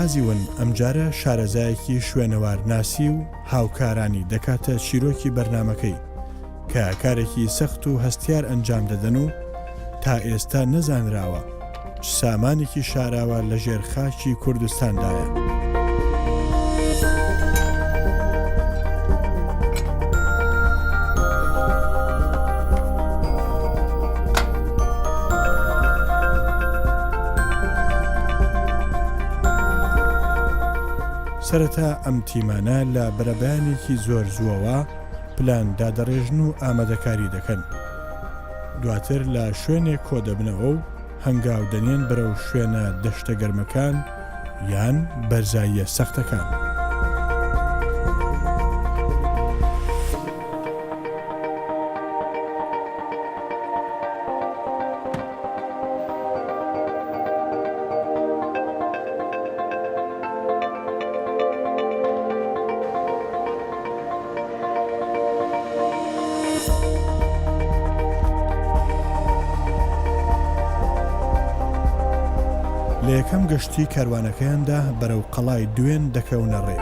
سەربازی ون ئەمجارە شارەزایەکی شوێنەوار ناسی و هاوکارانی دەکاتە چیرۆکی بەرنامەکەی کە کارێکی سەخت و هەستیار ئەنجام دەدەن و تا ئێستا نەزانراوە چ سامانێکی شاراوە لە ژێر خاکی کوردستاندایە. سەرەتا ئەم تیمانە لە بەرەبەیانێکی زۆر زووەوە پلان دادەڕێژن و ئامادەکاری دەکەن. دواتر لە شوێنێک کۆ دەبنەوە و هەنگاو دەنێن بەرەو شوێنە دەشتە گەرمەکان یان بەرزاییە سەختەکان. لە یەکەم گەشتی کاروانەکەیاندا بەرەو قەڵای دوێن دەکەونە ڕێ.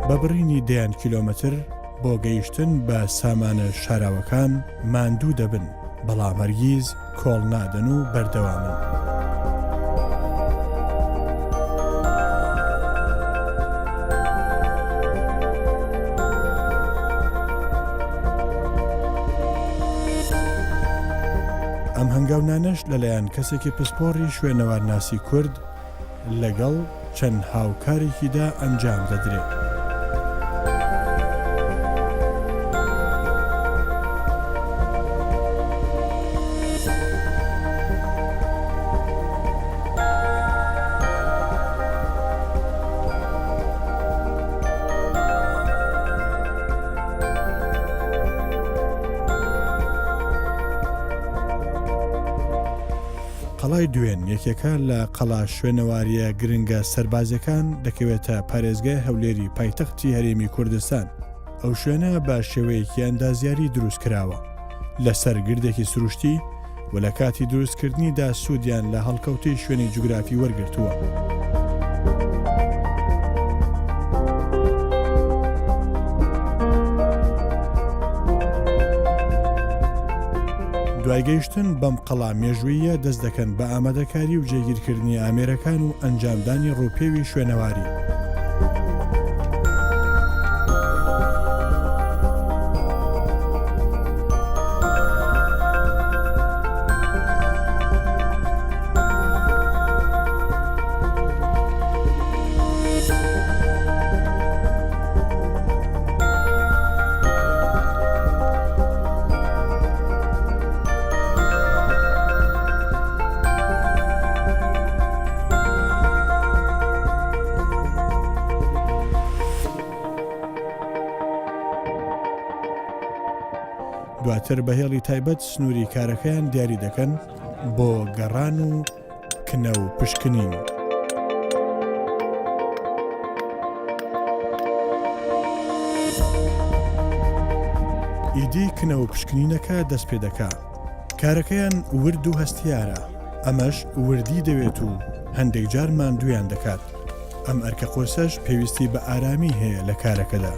بە بڕینی دەیان کیلۆمەتر بۆ گەیشتن بە سامانە شاراوەکان ماندوو دەبن، بەڵام هەرگیز کۆڵ نادەن و بەردەوامن. ئەم هەنگاونانەش لەلایەن کەسێکی پسپۆڕی شوێنەوارناسی کورد لەگەڵ چەند هاوکارێکیدا ئەنجام دەدرێت. قەڵای دوێن یەکێکە لە قەڵا شوێنەواریە گرنگە سەربازەکان دەکەوێتە پارێزگای هەولێری پایتەختی هەرێمی کوردستان. ئەو شوێنە بە شێوەیەکی ئەندازیاری دروست کراوە لەسەر گردێکی سروشتی و لە کاتی دروستکردنیدا سوودیان لە هەڵکەوتەی شوێنی جوگرافی وەرگرتووە. دوایگەیشتن بەم قەڵا مێژوویە دەست دەکەن بە ئامادەکاری و جێگیرکردنی ئامێرەکان و ئەنجامدانی ڕووپێوی شوێنەواری. دواتر بەهێڵی تایبەت سنووری کارەکەیان دیاری دەکەن بۆ گەڕان و کنە و پشکنین. ئیدی کنە و پشکنینەکە دەست پێ دەکا. کارەکەیان ورد و هەستیارە، ئەمەش وردی دەوێت و هەندێک جار ماندوویان دەکات. ئەم ئەرکە قۆسەش پێویستی بە ئارامی هەیە لە کارەکەدا.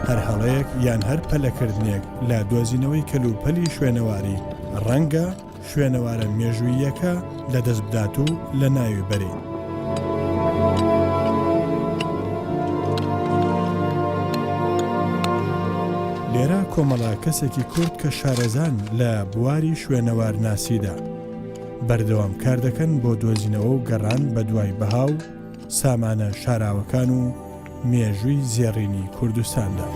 هەر هەڵەیەک یان هەر پەلەکردنێک لە دۆزینەوەی کەلوپەلی شوێنەواری ڕەنگە شوێنەوارە مێژوویەکە لە دەست بدات و لە ناوی بەرێ. لێرە کۆمەڵا کەسێکی کورد کە شارەزان لە بواری شوێنەوار ناسیدا بەردەوام کار دەکەن بۆ دۆزینەوە و گەڕان بە دوای بەهاو سامانە شاراوەکان و مێژووی زێڕینی کوردستاندا.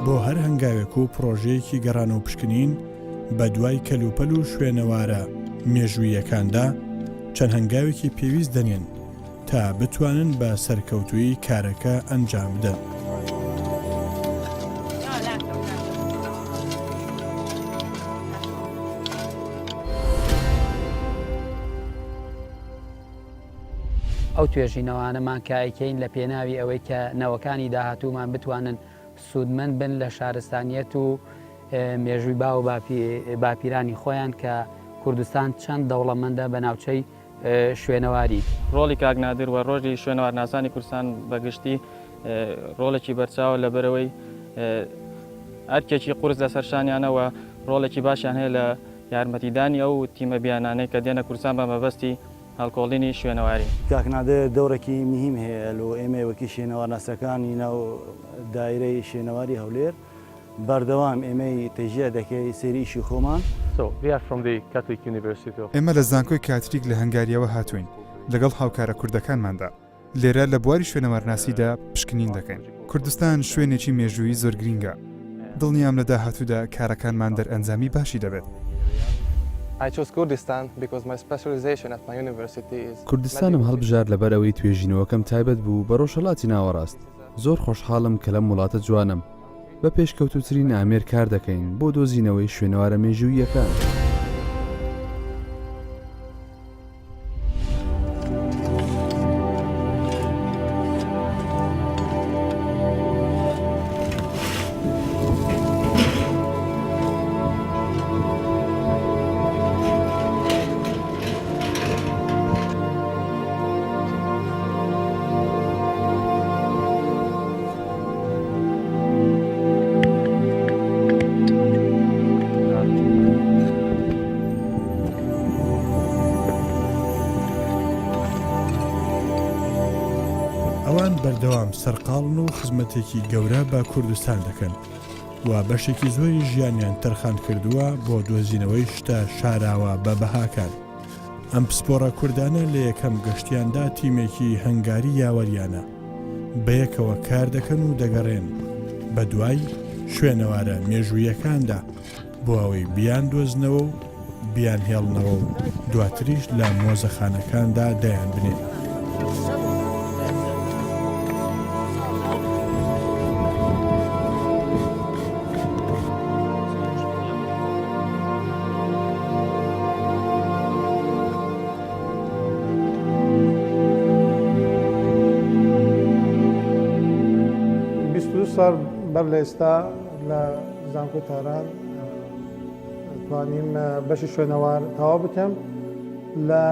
بۆ هەر هەنگاوێک و پرۆژەیەکی گەڕان و پشکنین بە دوای کەلوپەل و شوێنەوارە مێژوویەکاندا چەند هەنگاوێکی پێویست دەنێن تا بتوانن بە سەرکەوتووی کارەکە ئەنجام بدەن. ئەو توێژینەوانەمان کایکەین لە پێناوی ئەوەی کە نەوەکانی داهاتوومان بتوانن سوودمەند بن لە شارستانیەت و مێژووی با و باپیرانی خۆیان کە کوردستان چەند دەوڵەمەندە بە ناوچەی شوێنەواری. ڕۆڵی کاکنادر و ڕۆژی شوێنەوارناسانی کوردستان بەگشتی ڕۆڵێکی بەرچاوە لە بەرەوەی ئەرکێکی قورس لە سەرشانیانەوە ڕۆڵێکی باشیان هەیە لە یارمەتیدانی ئەو تیمە بیانانەی کە دێنە کوردستان بە مەبەستی هەڵکۆڵینی شوێنەواری. کاکنادر دەورێکی مهم هەیە لە ئێمە وەکی شوێنەوارناسەکانی ناو دایرەی شوێنەواری هەولێر بەردەوام ئێمەی تێژە دەکەی سێریشی خۆمان. ئێمە لە زانکۆی کاتریک لە هەنگاریەوە هاتوین لەگەڵ هاوکارە کوردەکانماندا لێرە لە بواری شوێنەوارناسیدا پشکنین دەکەین. کوردستان شوێنێکی مێژووی زۆر گرینگە. دڵنیام لە داهاتوودا کارەکانمان دەرئەنجامی باشی دەبێت. کوردستانم هەڵبژار لەبەر ئەوەی توێژینەوەکەم تایبەت بوو بە ڕۆژهەڵاتی ناوەڕاست. زۆر خۆشحاڵم کە لەم وڵاتە جوانم بە پێشکەوتوترین ئامێر کار دەکەین بۆ دۆزینەوەی شوێنەوارە مێژوویەکان. ئەوان بەردەوام سەرقاڵن و خزمەتێکی گەورە بە کوردستان دەکەن و بەشێکی زۆری ژیانیان تەرخان کردووە بۆ دۆزینەوەی شتە شاراوە بە بەهاکان. ئەم پسپۆڕە کوردانە لە یەکەم گەشتیاندا تیمێکی هەنگاری یاوەریانە بەیەکەوە کار دەکەن و دەگەڕێن بە دوای شوێنەوارە مێژوویەکاندا بۆ ئەوەی بیان دۆزنەوە و بیان هێڵنەوە و دواتریش لە مۆزەخانەکاندا دەیان بنێن. سال بەر لە ئێستا لە زانکۆی تاران توانیم بەشی شوێنەوار تەواو بکەم لە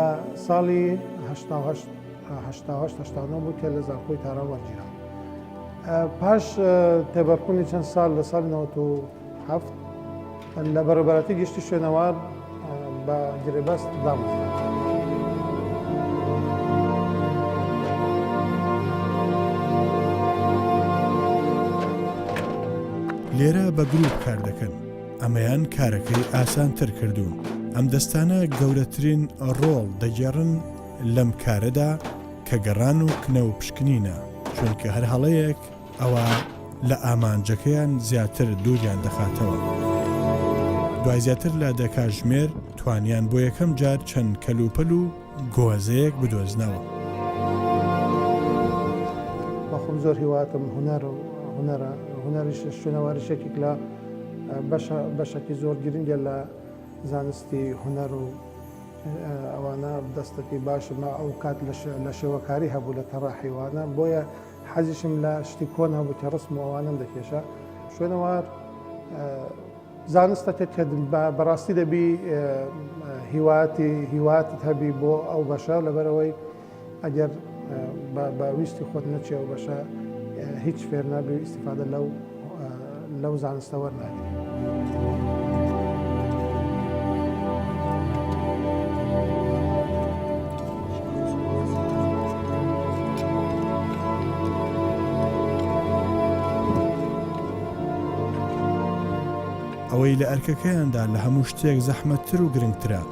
ساڵی 1970 بوو کە لە زانکۆی تاران وەرگیرا. پاش تێبەرخوونی چەند ساڵ لە ساڵی 97 لە بەڕێبەرەتی گشتی شوێنەوار بە گرێبەست دامەزرا. لێرە بە گروپ کار دەکەن، ئەمەیان کارەکەی ئاسانتر کردوون. ئەم دەستانە گەورەترین ڕۆڵ دەگێڕن لەم کارەدا کە گەڕان و کنە و پشکنینە، چونکە هەر هەڵەیەک ئەوە لە ئامانجەکەیان زیاتر دووریان دەخاتەوە. دوای زیاتر لە دەکاتژمێر توانیان بۆ یەکەم جار چەند کەلوپەل و گۆزەیەک بدۆزنەوە. بەخۆم زۆر هیواتم هونەریش شوێنەواریشێکێک لە بەشێکی زۆر گرنگە لە زانستی هونەر و ئەوانە دەستێکی باشم ئەو کات لە شێوەکاری هەبوو لە تەڕاحیوانە، بۆیە حەزیشم لە شتی کۆن هەبوو کە ڕسم و ئەوانم دەکێشە. شوێنەوار زانستەکەت کە بەڕاستی دەبی هیواتت هەبی بۆ ئەو بەشە، لەبەرەوەی ئەگەر بەویستی خۆت نەچێ و بەشە هیچ فێر نابێ ئیستیفادە لەو زانستە وەرناگیری. ئەوەی لە ئەرکەکەیاندا لە هەموو شتێک زەحمەتتر و گرنگترە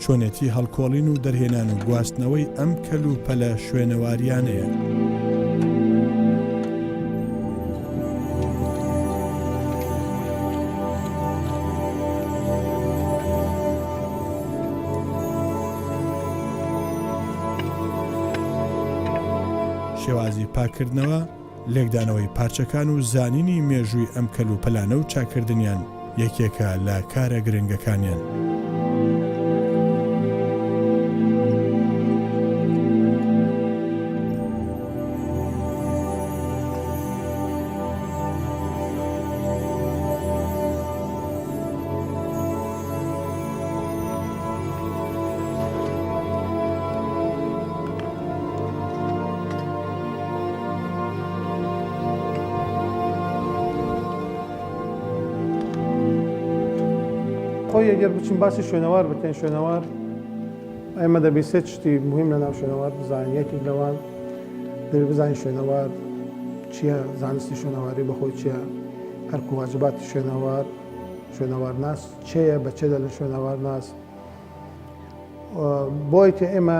چۆنێتی هەڵکۆڵین و دەرهێنان و گواستنەوەی ئەم کەل و پەلە شوێنەواریانەیە. شێوازی پاکردنەوە، لێکدانەوەی پارچەکان و زانینی مێژووی ئەم کەل و پەلانە و چاکردنیان یەکێکە لە کارە گرنگەکانیان. خۆی ئەگەر بچین باسی شوێنەوار بکەین شوێنەوار ئێمە دەبێت سێ شتی مهم لە ناو شوێنەوار بزانین. یەکێک لەوان دەبێت بزانین شوێنەوار چییە، زانستی شوێنەواری بەخۆی چییە، هەرکو واجباتی شوێنەوار ناس چییە، بەچێدە لە شوێنەوار ناس. بۆی کە ئێمە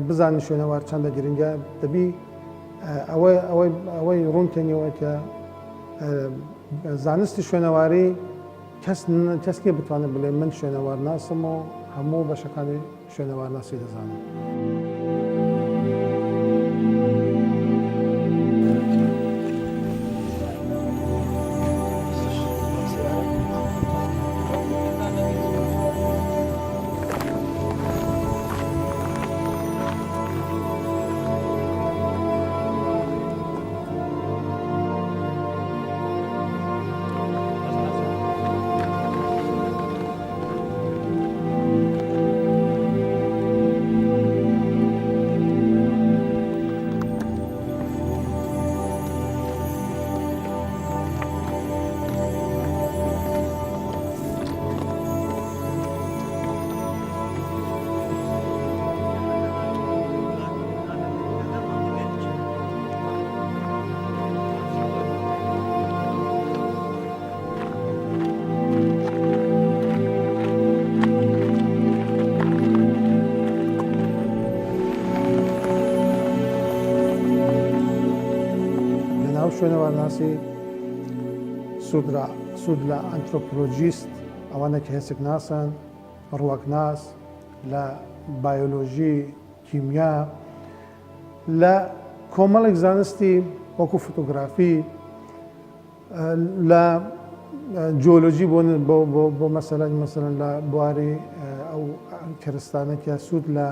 بزانین شوێنەوار چەندە گرنگە دەبی ئەوەی ڕوونکەنیەوە کە زانستی شوێنەواری کەسکێ بتوانێت بڵێ من شوێنەوار ناسم و هەموو بەشەکانی شوێنەوار ناسی دەزانم. شوێنەوارناسی سوود لە ئەنترۆپۆلۆژیست ئەوانە کە هێزێک ناسن، ڕووەکناس لە بایۆلۆژی، کیمیا، لە کۆمەڵێک زانستی وەکو فۆتۆگرافی، لە جیۆلۆژی بۆ مەسەلەن لە بواری ئەو کەرستانێکە سوود لە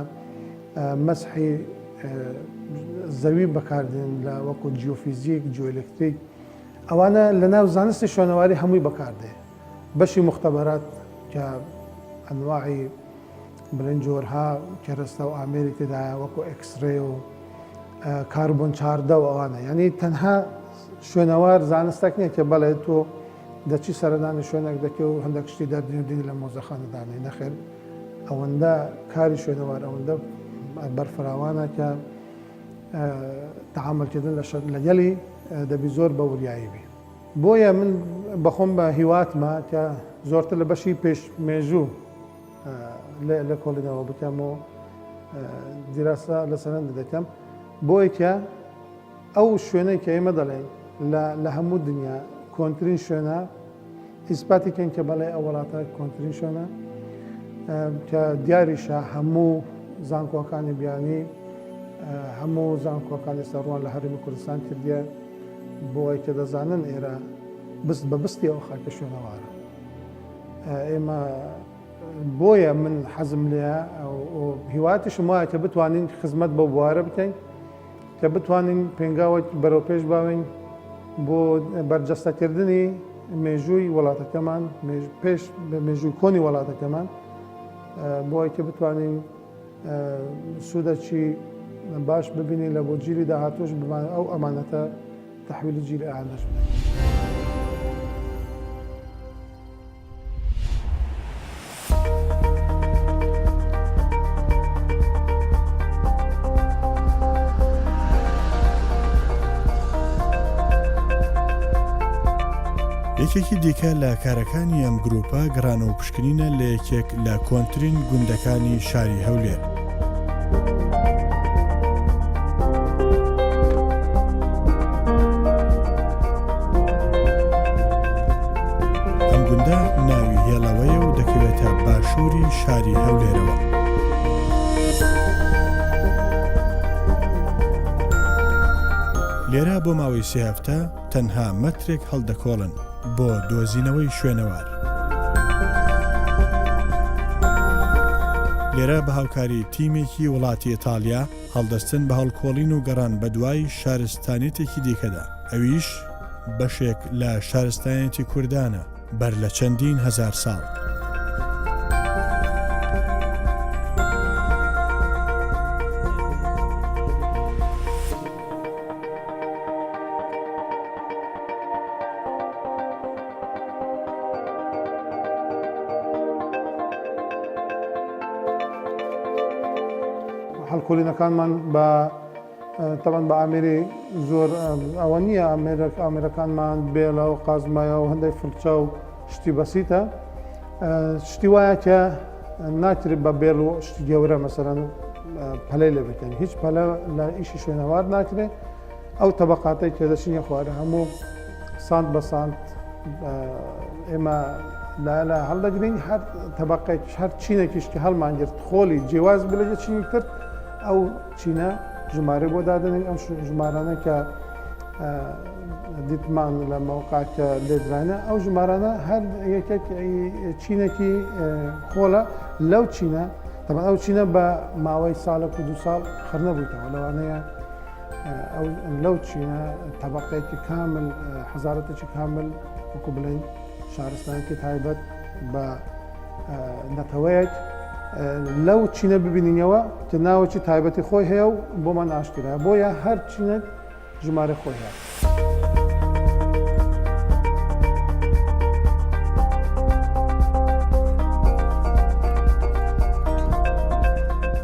مەسحی زەوی بەکاردێن لە وەکو جیۆفیزیک، جیۆئلکتریک، ئەوانە لە ناو زانستی شوێنەواری هەمووی بەکاردێ. بەشی مختبەرات کە ئەنواعی بڵێن جۆرها کەرەستە و ئامێری تێدایە وەکو ئەکسرێ و کاربۆن 14 و ئەوانە، یعنی تەنها شوێنەوار زانستێک نییە کە بەڵێ تۆ دەچی سەردانی شوێنێک دەکە و هەندێک شتی دەردێنی لە مۆزەخانەدانەی نەخێر. ئەوەندە کاری شوێنەوار ئەوەندە بەرفراوانە کە تەعاملکردن لەگەڵی دەبی زۆر بە وریایی بی. بۆیە من بەخۆم بە هیواتمە کە زۆرتر لە بەشی پێشمێژوو لە کۆڵینەوە بکەم و دیراسە لەسەرەند دەکەم، بۆی کە ئەو شوێنەی کە ئێمە دەڵێن لە هەموو دنیا کۆنترین شوێنە ئیسپاتی کەن کە بەڵێ ئەو وڵاتە کۆنترین شوێنە کە دیاریشە هەموو زانکۆکانی بیانی، هەموو زانکۆکانی سەڕوان لە هەرێمی کوردستان کردیە بۆی کە دەزانن ئێرە بست بە بستی ئەو خاکە شوێنەوارە. ئێمە بۆیە من حەزم لێە هیواتیشم وایە کە بتوانین خزمەت بە بوارە بکەین، کە بتوانین پێنگاوە بەرەو پێش باوین بۆ بەرجەستەکردنی مێژووی وڵاتەکەمان، پێش مێژووی کۆنی وڵاتەکەمان، بۆی کە بتوانین سوودەکی باش ببینین لە بۆ جیلی داهاتوش بمانە ئەو ئەمانەتە تەحویلی جیلی ئاهاتوش بکەین. یەکێکی دیکە لە کارەکانی ئەم گروپە گەڕانە و پشکنینە لە یەکێک لە کۆنترین گوندەکانی شاری هەولێر. ئەم گوندە ناوی هێڵەوەیە و دەکەوێتە باشووری شاری هەولێرەوە. لێرە بۆ ماوەی 3 هەفتە تەنها مەترێک هەڵدەکۆڵن بۆ دۆزینەوەی شوێنەوار. لێرە بە هاوکاری تیمێکی وڵاتی ئیتالیا هەڵدەستن بە هەڵکۆڵین و گەڕان بە دوای شارستانیەتێکی دیکەدا، ئەویش بەشێک لە شارستانیەتی کوردانە بەر لە چەندین هەزار ساڵ. هەڵکۆڵینەکانمان بە تەبەن بە ئامێری زۆر ئەوە نییە ئامێرەکانمان بێڵە و قازمایە و هەندێک فرچە و شتی بەسیتە، شتی وایە کە ناکرێت بە بێڵ و شتی گەورە مەسەرەن پەلەی لێ بکەن، هیچ پەلە لە ئیشی شوێنەوار ناکرێت. ئەو تەبەقاتەی کە دەچینە خوارە هەموو سانت بە سانت ئێمە لە هەڵدەگرین، هەر تەبەقێک هەر چینێکیش کە هەڵمانگرت خۆلی جیاواز بلەگە چینی کرد، ئەو چینە ژمارە بۆ دادنین. ئەم ژمارانە کە دیتمان لە مەوقعکە لێدرانە، ئەو ژمارانە هەر یەکێک چینێکی خۆلە لەو چینە. تەبەن ئەو چینە بە ماوەی ساڵێک و 2 ساڵ خڕ نەبوویتەوە، لەوانەیە لەو چینە تەبەقەیەکی کامل حەزارەتێکی کامل وەکو بڵێن شارستانێکی تایبەت بە نەتەوەیەک لەو چینە ببینینەوە کە ناوەکی تایبەتی خۆی هەیە و بۆمان ئاشکرا، بۆیە هەر چینێک ژمارە خۆی هەیە.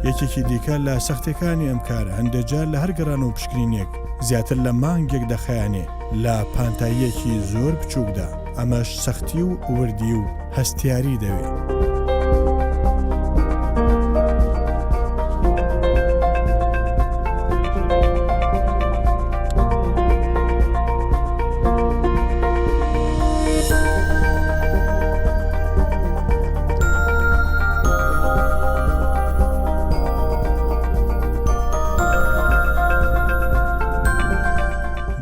یەکێکی دیکە لە سەختەکانی ئەم کارە هەندێجار لە هەر گەڕان و پشکنینێک زیاتر لە مانگێک دەخایانێ لە پانتاییەکی زۆر بچووکدا، ئەمەش سەختی و وردی و هەستیاری دەوێت.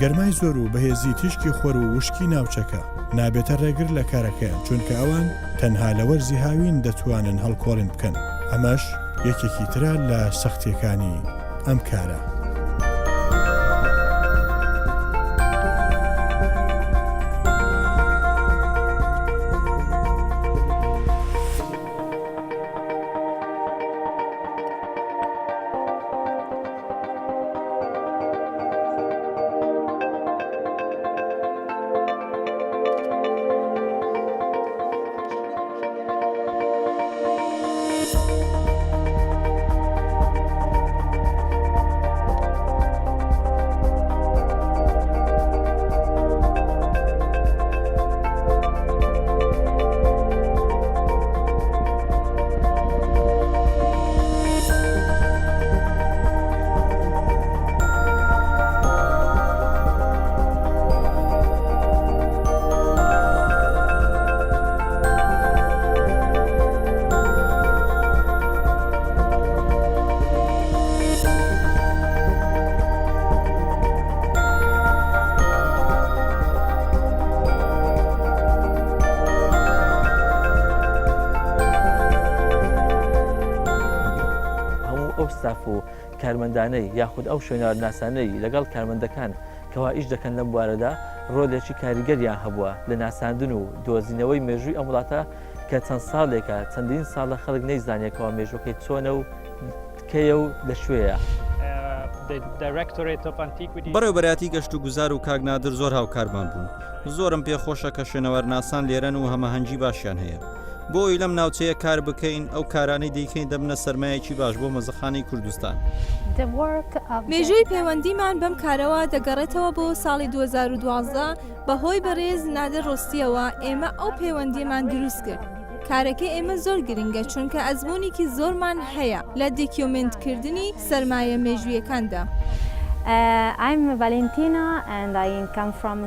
گەرمای زۆر و بەهێزی تیشکی خۆر و وشکی ناوچەکە نابێتە ڕێگر لە کارەکەیان، چونکە ئەوان تەنها لە وەرزی هاوین دەتوانن هەڵکۆڵین بکەن. ئەمەش یەکێکی ترە لە سەختیەکانی ئەم کارە. ئەو و کارمەندانەی یاخود ئەو شوێنەوار ناسانەی لەگەڵ کارمەندەکان کەوا ئیش دەکەن لەم بوارەدا ڕۆلێکی کاریگەریان هەبووە لە ناساندن و دۆزینەوەی مێژووی ئەم وڵاتە کە چەند ساڵێکە چەندین ساڵە خەڵک نەیزانێتەوە مێژوەکەی چۆنە و کێیە و لەکوێیە. بەڕێوەبەرەتی گەشت و گوزار و کاگنادر زۆر هاوکارمان بوون. زۆرم پێخۆشە کە شوێنەوەرناسان لێرەن و هەمەهەنگی باشیان هەیە. بۆ ئەوی لەم ناوچەیە کار بکەین ئەو کارانەی دەیکەین دەبنە سەرمایەکی باش بۆ مەزەخانەی کوردستان. مێژووی پەیوەندیمان بەم کارەوە دەگەڕێتەوە بۆ ساڵی 2012 بەهۆی بەڕێز نادر ڕۆستیەوە ئێمە ئەو پەیوەندیمان دروست کرد. کارەکەی ئێمە زۆر گرنگە چونکە ئەزمموونێکی زۆرمان هەیە لە دیکیومنتکردنی سەرمایە مێژوویەکاندا.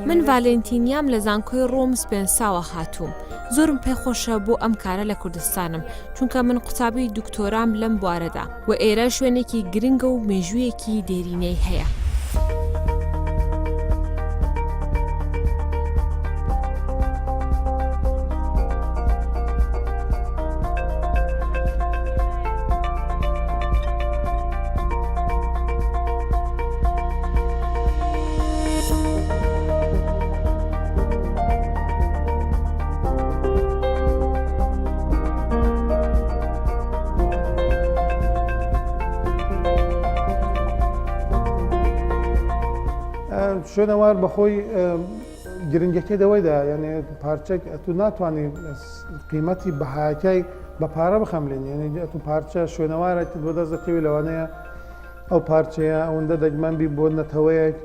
من ڤالنتینیام لە زانکۆی ڕۆم سپێنساوە هاتووم. زۆرم پێخۆشە بۆ ئەم کارە لە کوردستانم چونکە من قوتابی دکتۆرام لەم بوارەدا و ئێرە شوێنێکی گرنگە و مێژوویەکی دێرینەی هەیە. شوێنەوار بەخۆی گرنگەکەی دەوەیدا یعنی پارچەک تو ناتوانانی قیمەتی بەهایەکەی بە پارە بخەملێن یعنی تو پارچە شوێنەوارێکی بۆ دەست دەکەوی لەوانەیە ئەو پارچەیە ئەوەندە دەگمەنبی بۆ نەتەوەیەک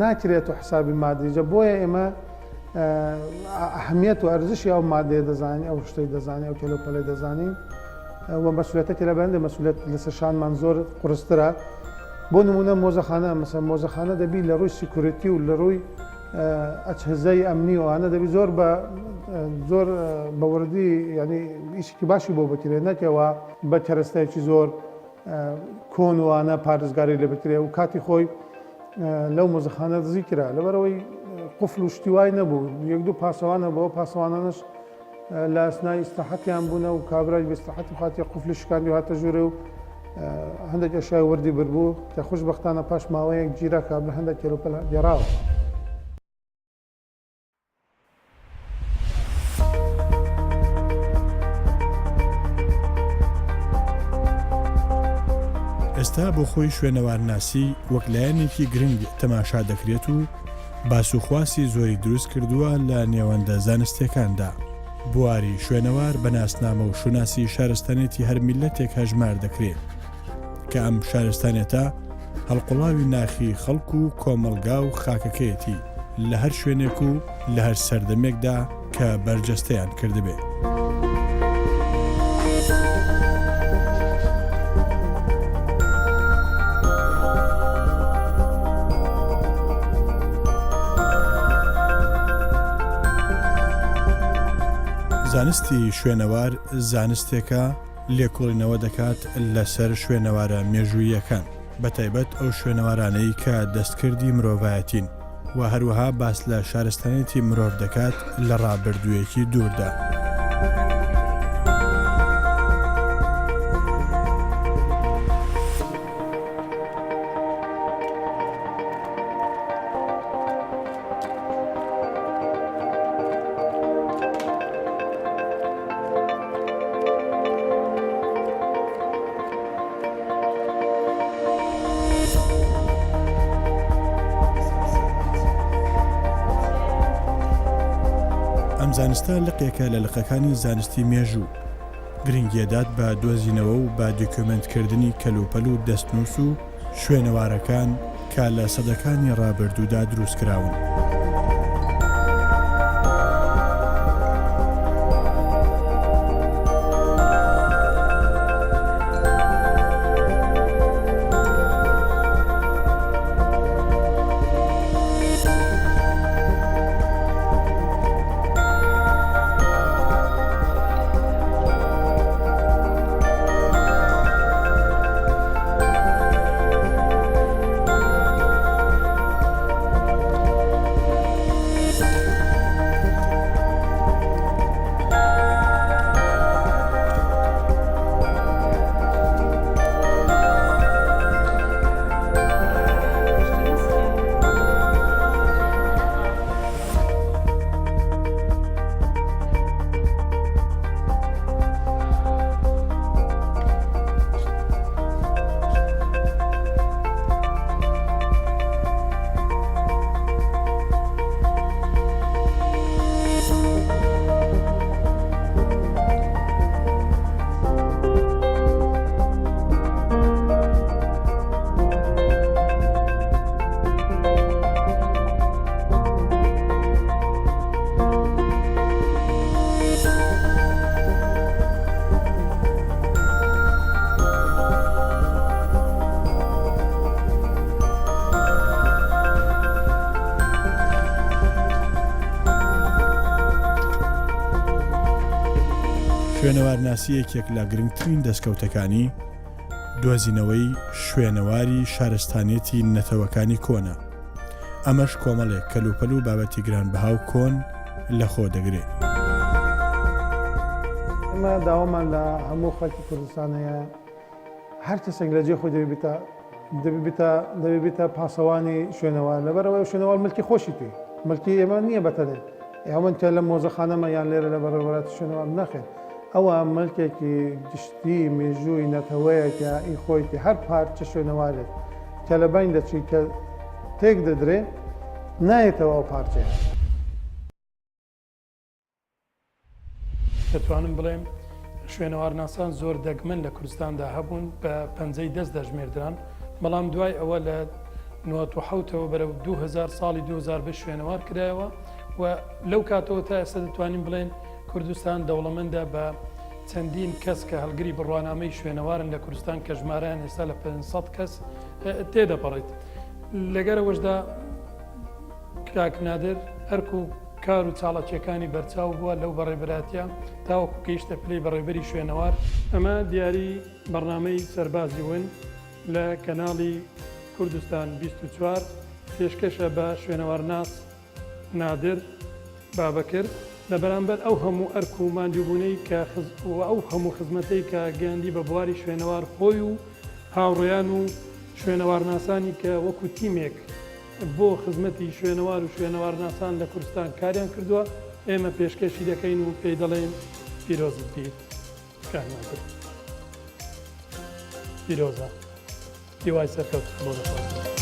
ناکرێت و حسابی مادیجە بۆیە ئێمە ئەهمیەت و ئەرزشی ئەو مادەیە دەزانین ئەو شتەی دەزانین ئەو کێلۆپەلەی دەزانین و مەسئولیەتێکی لە بەندە مەسئولیەت لەسەر شانمان زۆر قورسترە. بۆ نمونە مۆزەخانە مەسەڵەن مۆزەخانە دەبی لە ڕووی سیکورەتی و لە ڕووی ئەجهزەی ئەمنی وانە دەبی زۆر بەوردی ینی ئیشێکی باشی بۆ بکرێ نەکەوە بە کەرەستایەکی زۆر کۆنوانە پارێزگاری لێ بکرێ و کاتی خۆی لەو مۆزەخانە دزی کرا لەبەرەوەی قفل و شتیوای نەبوو یەک دوو پاسەوانە بەوە پاسەوانانش لە ئەسنای ئیستراحەتیان بوونە و کابرای بە ئیستراحەتی خاتی قفلی شکاندی و هاتە ژوورە و هەندێک ئەشای وەردی بردبوو کە خۆشبەختانە پاش ماوەیەک گیرە کابرا هەندێک کێلۆپەل گێڕاوە. ئێستا بۆ خۆی شوێنەوارناسی وەک لایەنێکی گرنگ تەماشا دەکرێت و باسوخواسی زۆری دروست کردووە لە نێوەندە زانستیەکاندا. بواری شوێنەوار بە ناسنامە و شوناسی شارستانێتی هەر میلەتێک هەژمار دەکرێت کە ئەم شارستانێتە هەڵقوڵاوی ناخی خەڵک و کۆمەلگا و خاکەکەیەتی لە هەر شوێنێک و لە هەر سەردەمێکدا کە بەرجەستەیان کردبێ. زانستی شوێنەوار زانستێکە لێکۆڵینەوە دەکات لەسەر شوێنەوارە مێژوویەکان بەتایبەت ئەو شوێنەوارانەی کە دەستکردی مرۆڤایەتین و هەروەها باس لە شارستانێتی مرۆڤ دەکات لە ڕابردوویەکی دووردا. ئەم زانستە لقێکە لە لقەکانی زانستی مێژوو گرنگیەدات بە دۆزینەوە و بە دیکۆمنتکردنی کەلوپەل و دەستنووس و شوێنەوارەکان کە لە سەدەکانی ڕابردوودا دروست کراون. شوێنەوارناسی یەکێک لە گرنگترین دەستکەوتەکانی دۆزینەوەی شوێنەواری شارستانێتی نەتەوەکانی کۆنا. ئەمەش کۆمەڵێک کەلوپەل و بابەتی گرانبەها و کۆن لە خۆ دەگرێت. ئەمە داوامان لە هەموو خەڵکی کوردستانەیە هەر کەسێک لە جێ خۆی دەبێتە پاسەوانی شوێنەوار لەبەرەوەی شوێنەوار ملکی خۆشی توی ملکی ئێمە نییە بەتەنێ ئێمە کە لە مۆزەخانەمە یان لێرە لە بەرەوەراتی شوێنەوار نەخێن ئەوە ملکێکی گشتی مێژووی نەتەوەیەکە ئی خۆیتی هەر پارچە شوێنەوارێت کە لە بین دەچی کە تێک دەدرێ نایێتەوە ئەو پارچەیە. دەتوانم بڵێم شوێنەوارناسان زۆر دەگمەن لە کوردستاندا هەبوون بە پەنجەی دەست دەژمێردران بەڵام دوای ئەوە لە 1970ەوە بەرەو 2000 ساڵی 2000 بە شوێنەوار کرایەوە و لەو کاتەوە تا ئێستا دەتوانین بڵێن کوردستان دەوڵەمەندە بە چەندین کەس کە هەڵگری بڕوانامەی شوێنەوارن لە کوردستان کە ژمارەیان ئێستا لە 500 کەس تێدەپەڕێت. لەگەرەوەشدا کاکنادر هەرکوو کار و چاڵەچەکانی بەرچاو بووە لەو بەڕێبراتیە تاوەکو گەیشتە پلەی بەڕێبەری شوێنەوار. ئەمە دیاری بەڕنامەی سەربازی ون لە کەناڵی کوردستان 24 پێشکەشە بە شوێنەوارناس نادر بابەکرد لە بەرامبەر ئەو هەموو ئەرک و ماندووبوونەی کە ئەو هەموو خزمەتەی کە گەیاندی بە بواری شوێنەوار خۆی و هاوڕێیان و شوێنەوارناسانی کە وەکو تیمێک بۆ خزمەتی شوێنەوار و شوێنەوارناسان لە کوردستان کاریان کردووە ئێمە پێشکەشی دەکەین و پێی دەڵێن پیرۆزت بیر کارناکرد پیرۆزە هیوای سەرکەوت بۆ دەخوازم.